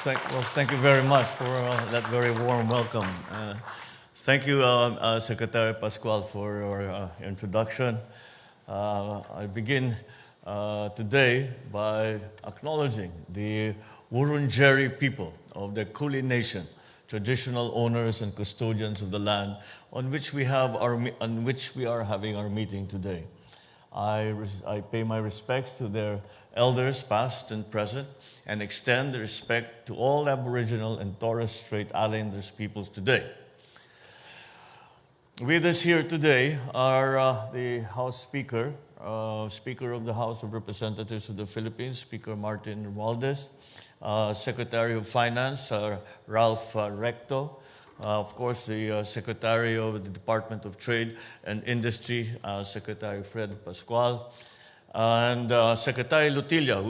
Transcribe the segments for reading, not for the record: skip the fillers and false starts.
Thank you very much for that very warm welcome. Thank you, Secretary Pascual, for your introduction. I begin today by acknowledging the Wurundjeri people of the Kuli Nation, traditional owners and custodians of the land on which we are having our meeting today. I pay my respects to their elders, past and present, and extend the respect to all Aboriginal and Torres Strait Islanders peoples today. With us here today are the House Speaker, Speaker of the House of Representatives of the Philippines, Speaker Martin Romualdez, Secretary of Finance, Ralph Recto, of course, the Secretary of the Department of Trade and Industry, Secretary Fred Pascual, and Secretary Lutilla,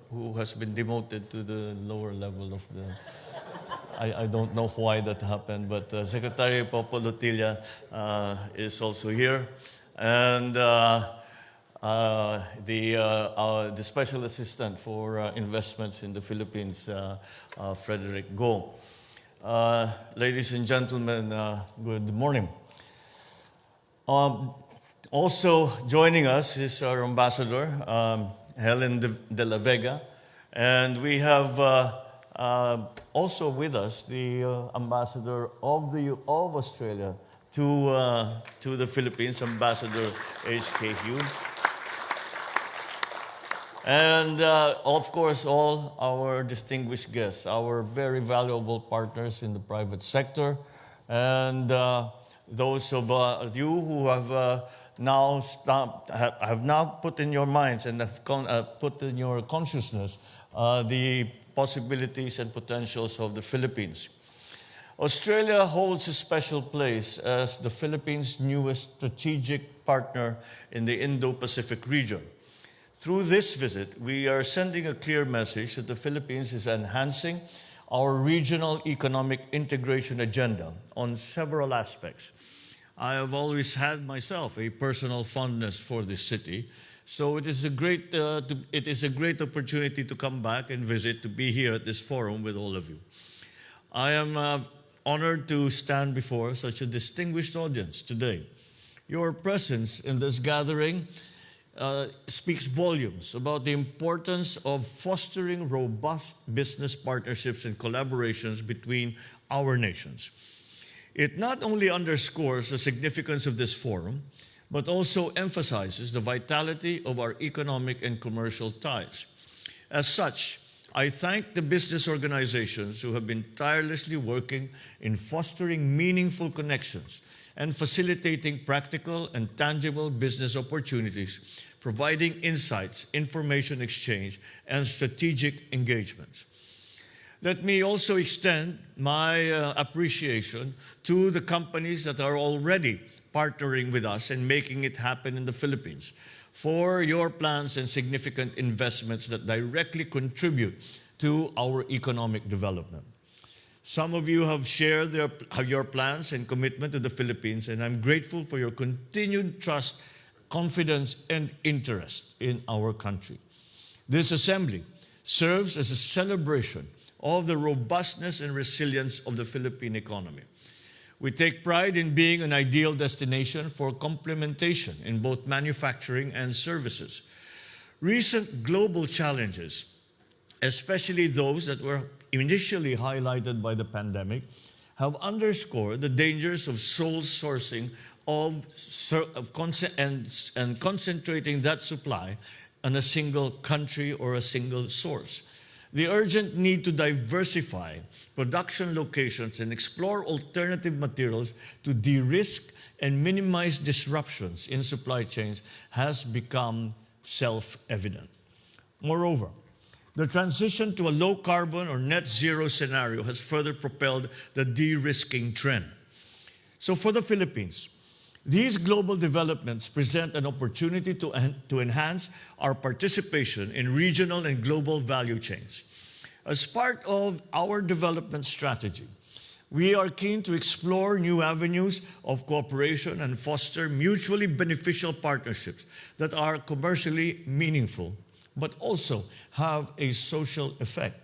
who has been demoted to the lower level of the... I don't know why that happened, but Secretary Popo Lutilla is also here. And the Special Assistant for Investments in the Philippines, Frederick Go. Ladies and gentlemen, good morning. Also joining us is our ambassador, Helen de la Vega, and we have also with us the ambassador of Australia to the Philippines, Ambassador H.K. Hugh. And of course, all our distinguished guests, our very valuable partners in the private sector, and those of you who have now put in your minds and have put in your consciousness the possibilities and potentials of the Philippines. Australia holds a special place as the Philippines' newest strategic partner in the Indo-Pacific region. Through this visit, we are sending a clear message that the Philippines is enhancing our regional economic integration agenda on several aspects. I have always had myself a personal fondness for this city, so it is a great opportunity to come back and visit, to be here at this forum with all of you. I am honored to stand before such a distinguished audience today. Your presence in this gathering speaks volumes about the importance of fostering robust business partnerships and collaborations between our nations. It not only underscores the significance of this forum, but also emphasizes the vitality of our economic and commercial ties. As such, I thank the business organizations who have been tirelessly working in fostering meaningful connections and facilitating practical and tangible business opportunities, providing insights, information exchange, and strategic engagements. Let me also extend my appreciation to the companies that are already partnering with us and making it happen in the Philippines for your plans and significant investments that directly contribute to our economic development. Some of you have shared your plans and commitment to the Philippines, and I'm grateful for your continued trust, confidence, and interest in our country. This assembly serves as a celebration of the robustness and resilience of the Philippine economy. We take pride in being an ideal destination for complementation in both manufacturing and services. Recent global challenges, especially those that were initially highlighted by the pandemic, have underscored the dangers of sole sourcing and concentrating that supply on a single country or a single source. The urgent need to diversify production locations and explore alternative materials to de-risk and minimize disruptions in supply chains has become self-evident. Moreover, the transition to a low-carbon or net zero scenario has further propelled the de-risking trend. So for the Philippines, these global developments present an opportunity to enhance our participation in regional and global value chains. As part of our development strategy, we are keen to explore new avenues of cooperation and foster mutually beneficial partnerships that are commercially meaningful, but also have a social effect.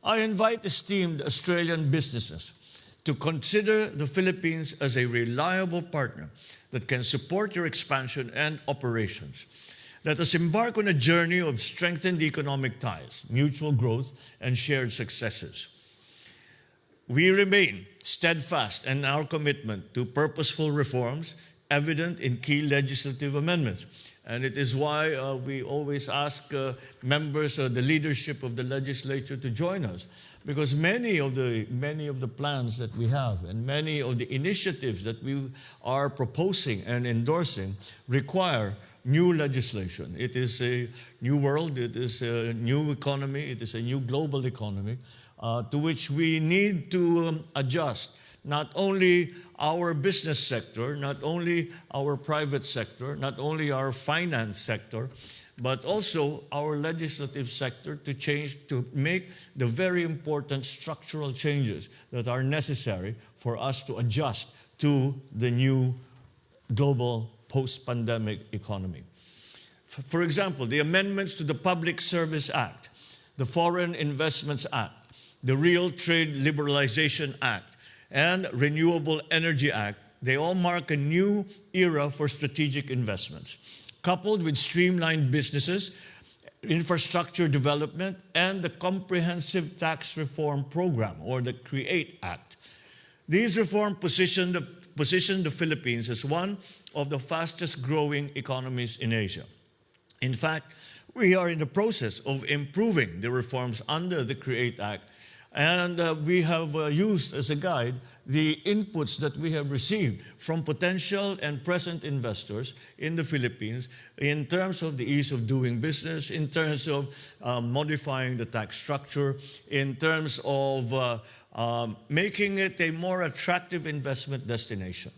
I invite esteemed Australian businesses to consider the Philippines as a reliable partner that can support your expansion and operations. Let us embark on a journey of strengthened economic ties, mutual growth, and shared successes. We remain steadfast in our commitment to purposeful reforms evident in key legislative amendments. And it is why we always ask members of the leadership of the legislature to join us, because many of the plans that we have and many of the initiatives that we are proposing and endorsing require new legislation. It is a new world, it is a new economy, it is a new global economy to which we need to adjust not only our business sector, not only our private sector, not only our finance sector, but also our legislative sector to change, to make the very important structural changes that are necessary for us to adjust to the new global post-pandemic economy. For example, the amendments to the Public Service Act, the Foreign Investments Act, the Real Trade Liberalization Act, and Renewable Energy Act, they all mark a new era for strategic investments, coupled with streamlined businesses, infrastructure development, and the Comprehensive Tax Reform Program, or the CREATE Act. These reforms position the Philippines as one of the fastest growing economies in Asia. In fact, we are in the process of improving the reforms under the CREATE Act, and we have used as a guide the inputs that we have received from potential and present investors in the Philippines in terms of the ease of doing business, in terms of modifying the tax structure, in terms of making it a more attractive investment destination.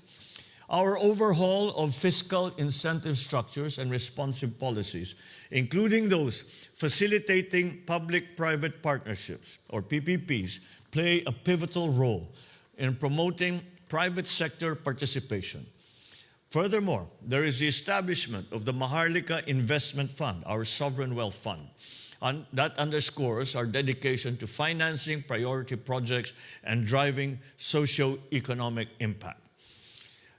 Our overhaul of fiscal incentive structures and responsive policies, including those facilitating public-private partnerships, or PPPs, play a pivotal role in promoting private sector participation. Furthermore, there is the establishment of the Maharlika Investment Fund, our sovereign wealth fund. And that underscores our dedication to financing priority projects and driving socio-economic impact.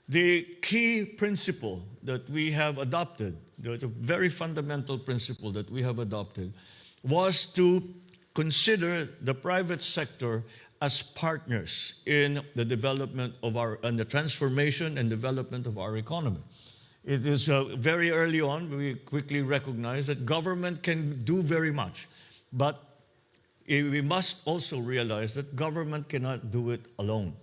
The key principle that we have adopted, the very fundamental principle that we have adopted, was to consider the private sector as partners in the development of and the transformation and development of our economy. It is very early on, we quickly recognize that government can do very much, but we must also realize that government cannot do it alone.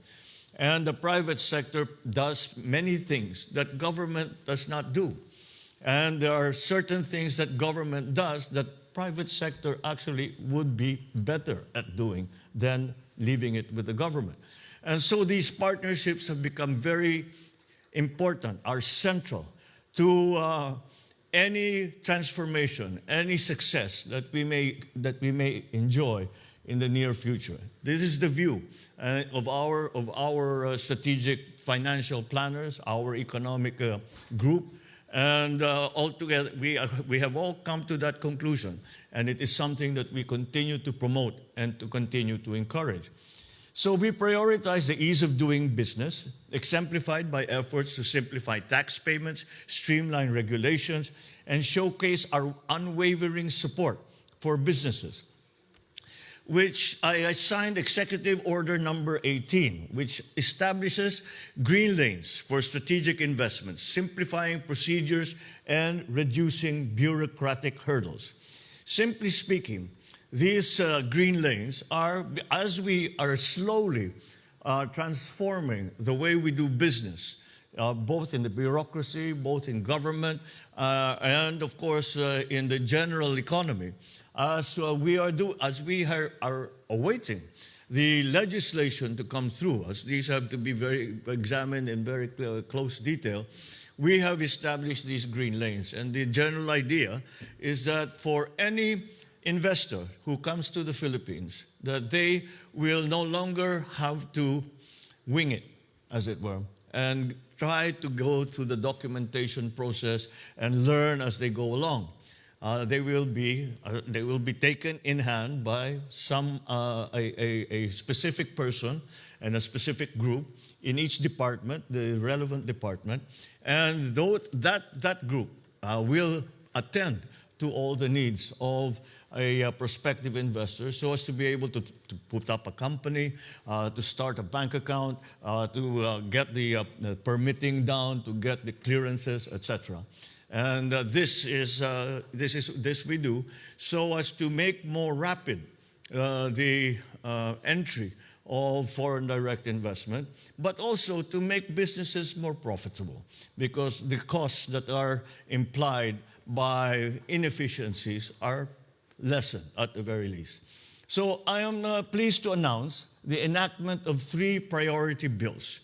And the private sector does many things that government does not do. And there are certain things that government does that private sector actually would be better at doing than leaving it with the government. And so these partnerships have become very important, are central to any transformation, any success that we may enjoy in the near future. This is the view of our strategic financial planners, our economic group, and altogether we have all come to that conclusion, and it is something that we continue to promote and to continue to encourage. So we prioritize the ease of doing business, exemplified by efforts to simplify tax payments, streamline regulations, and showcase our unwavering support for businesses, which I signed Executive Order number 18, which establishes green lanes for strategic investments, simplifying procedures and reducing bureaucratic hurdles. Simply speaking, these green lanes are, as we are slowly transforming the way we do business, both in the bureaucracy, both in government, and of course in the general economy, as we are awaiting the legislation to come through, as these have to be very examined in very close detail, we have established these green lanes. And the general idea is that for any investor who comes to the Philippines, that they will no longer have to wing it, as it were, and try to go through the documentation process and learn as they go along. they will be taken in hand by a specific person and a specific group in each department, the relevant department, and that group will attend to all the needs of a prospective investor so as to be able to put up a company, to start a bank account, to get the permitting down, to get the clearances, etc. And this we do so as to make more rapid the entry of foreign direct investment, but also to make businesses more profitable because the costs that are implied by inefficiencies are lessened at the very least. So I am pleased to announce the enactment of 3 priority bills.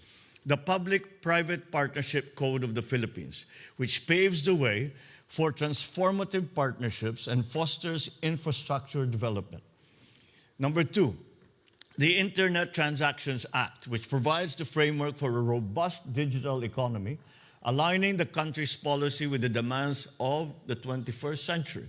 The Public-Private Partnership Code of the Philippines, which paves the way for transformative partnerships and fosters infrastructure development. Number 2, the Internet Transactions Act, which provides the framework for a robust digital economy, aligning the country's policy with the demands of the 21st century.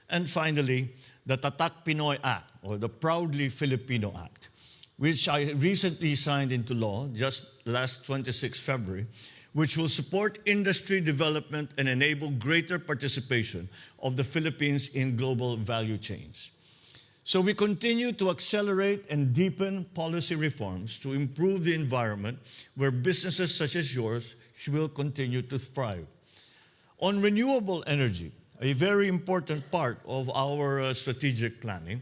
And finally, the Tatak Pinoy Act, or the Proudly Filipino Act, which I recently signed into law just last 26 February, which will support industry development and enable greater participation of the Philippines in global value chains. So we continue to accelerate and deepen policy reforms to improve the environment where businesses such as yours will continue to thrive. On renewable energy, a very important part of our strategic planning,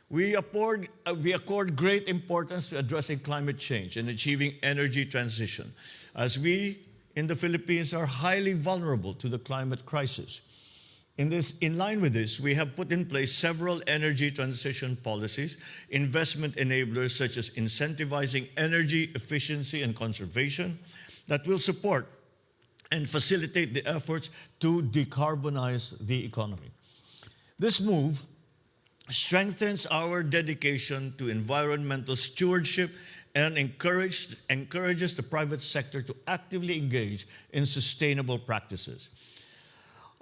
we accord great importance to addressing climate change and achieving energy transition, as we in the Philippines are highly vulnerable to the climate crisis. In line with this, we have put in place several energy transition policies, investment enablers such as incentivizing energy efficiency and conservation that will support and facilitate the efforts to decarbonize the economy. This move strengthens our dedication to environmental stewardship and encourages the private sector to actively engage in sustainable practices.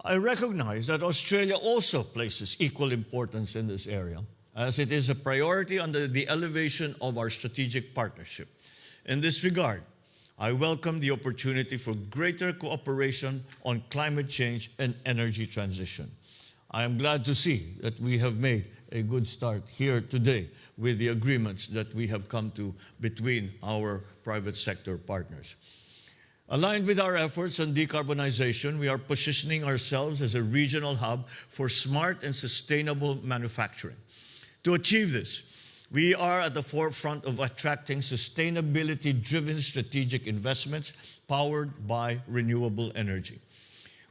I recognize that Australia also places equal importance in this area, as it is a priority under the elevation of our strategic partnership. In this regard, I welcome the opportunity for greater cooperation on climate change and energy transition. I am glad to see that we have made a good start here today with the agreements that we have come to between our private sector partners. Aligned with our efforts on decarbonization, we are positioning ourselves as a regional hub for smart and sustainable manufacturing. To achieve this, we are at the forefront of attracting sustainability-driven strategic investments powered by renewable energy.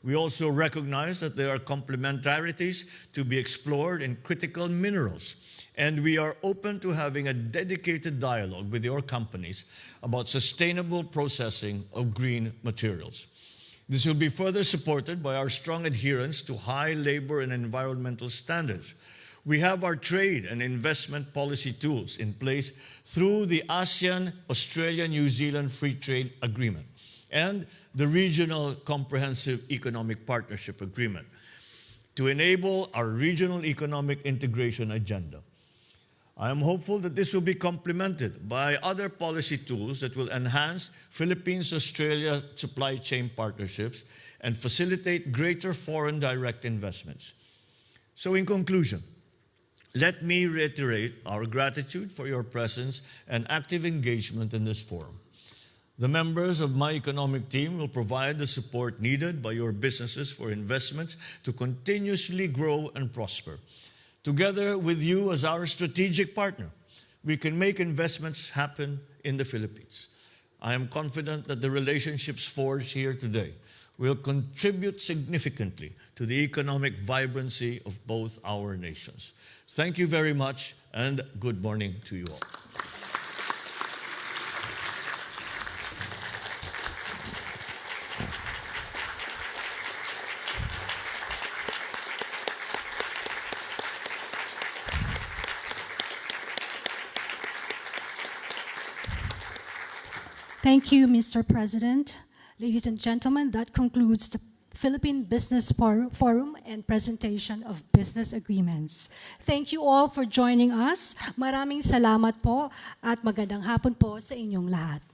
We also recognize that there are complementarities to be explored in critical minerals, and we are open to having a dedicated dialogue with your companies about sustainable processing of green materials. This will be further supported by our strong adherence to high labor and environmental standards. We have our trade and investment policy tools in place through the ASEAN-Australia-New Zealand Free Trade Agreement and the Regional Comprehensive Economic Partnership Agreement to enable our regional economic integration agenda. I am hopeful that this will be complemented by other policy tools that will enhance Philippines-Australia supply chain partnerships and facilitate greater foreign direct investments. So in conclusion, let me reiterate our gratitude for your presence and active engagement in this forum. The members of my economic team will provide the support needed by your businesses for investments to continuously grow and prosper. Together with you as our strategic partner, we can make investments happen in the Philippines. I am confident that the relationships forged here today will contribute significantly to the economic vibrancy of both our nations. Thank you very much, and good morning to you all. Thank you, Mr. President. Ladies and gentlemen, that concludes the Philippine Business Forum and presentation of business agreements. Thank you all for joining us. Maraming salamat po at magandang hapon po sa inyong lahat.